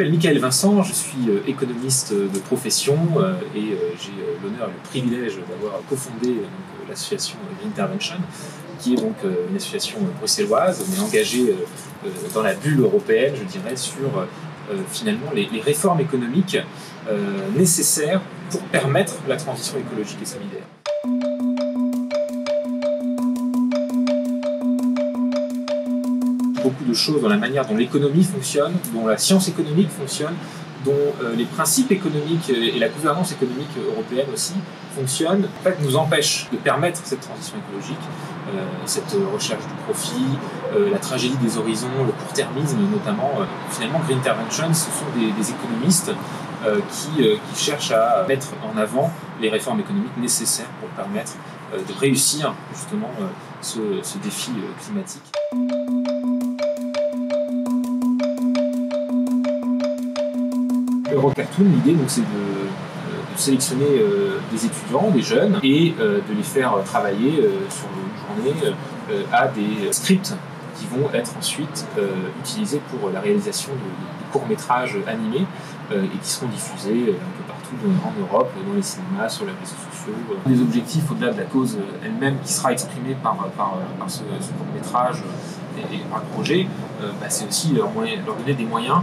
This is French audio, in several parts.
m'appelle Michael Vincent, je suis économiste de profession et j'ai l'honneur et le privilège d'avoir cofondé l'association Green Intervention, qui est donc une association bruxelloise, mais engagée dans la bulle européenne, je dirais, sur finalement les réformes économiques nécessaires pour permettre la transition écologique et solidaire. Beaucoup de choses dans la manière dont l'économie fonctionne, dont la science économique fonctionne, dont les principes économiques et la gouvernance économique européenne aussi fonctionnent, en fait, nous empêchent de permettre cette transition écologique, cette recherche du profit, la tragédie des horizons, le court-termisme notamment. Finalement, Green Intervention, ce sont des économistes qui cherchent à mettre en avant les réformes économiques nécessaires pour permettre de réussir justement ce défi climatique. Eurocartoon, l'idée c'est de sélectionner des étudiants, des jeunes, et de les faire travailler sur une journée à des scripts qui vont être ensuite utilisés pour la réalisation de courts-métrages animés et qui seront diffusés un peu partout en Europe, dans les cinémas, sur les réseaux sociaux. Des objectifs au-delà de la cause elle-même qui sera exprimée par ce court-métrage et par le projet, c'est aussi leur donner des moyens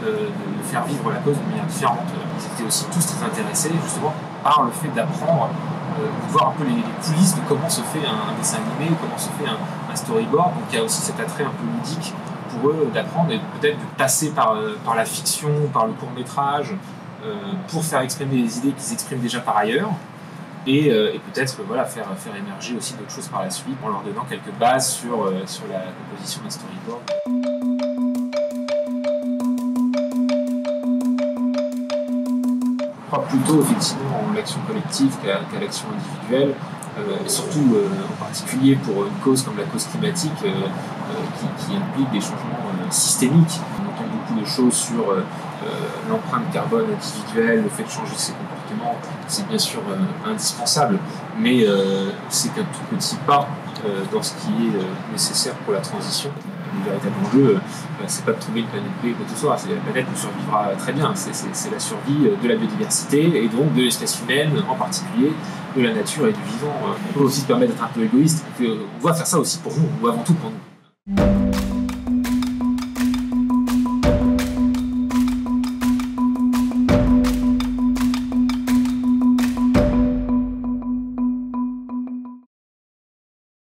de faire vivre la cause de manière différente. Ils étaient aussi tous très intéressés justement par le fait d'apprendre, de voir un peu les coulisses de comment se fait un dessin animé, comment se fait un storyboard. Donc il y a aussi cet attrait un peu ludique pour eux d'apprendre et peut-être de passer par la fiction, par le court-métrage, pour faire exprimer les idées qu'ils expriment déjà par ailleurs. Et peut-être faire émerger aussi d'autres choses par la suite en leur donnant quelques bases sur la composition d'un storyboard. Je crois plutôt effectivement en l'action collective qu'à l'action individuelle, et surtout en particulier pour une cause comme la cause climatique qui implique des changements systémiques. On entend beaucoup de choses sur l'empreinte carbone individuelle, le fait de changer ses comportements, c'est bien sûr indispensable, mais c'est qu'un tout petit pas dans ce qui est nécessaire pour la transition. Le véritable enjeu, c'est pas de trouver une planète B ou quoi que ce soit, la planète nous survivra très bien, c'est la survie de la biodiversité et donc de l'espèce humaine en particulier, de la nature et du vivant. On peut aussi se permettre d'être un peu égoïste, on doit faire ça aussi pour nous, ou avant tout pour nous.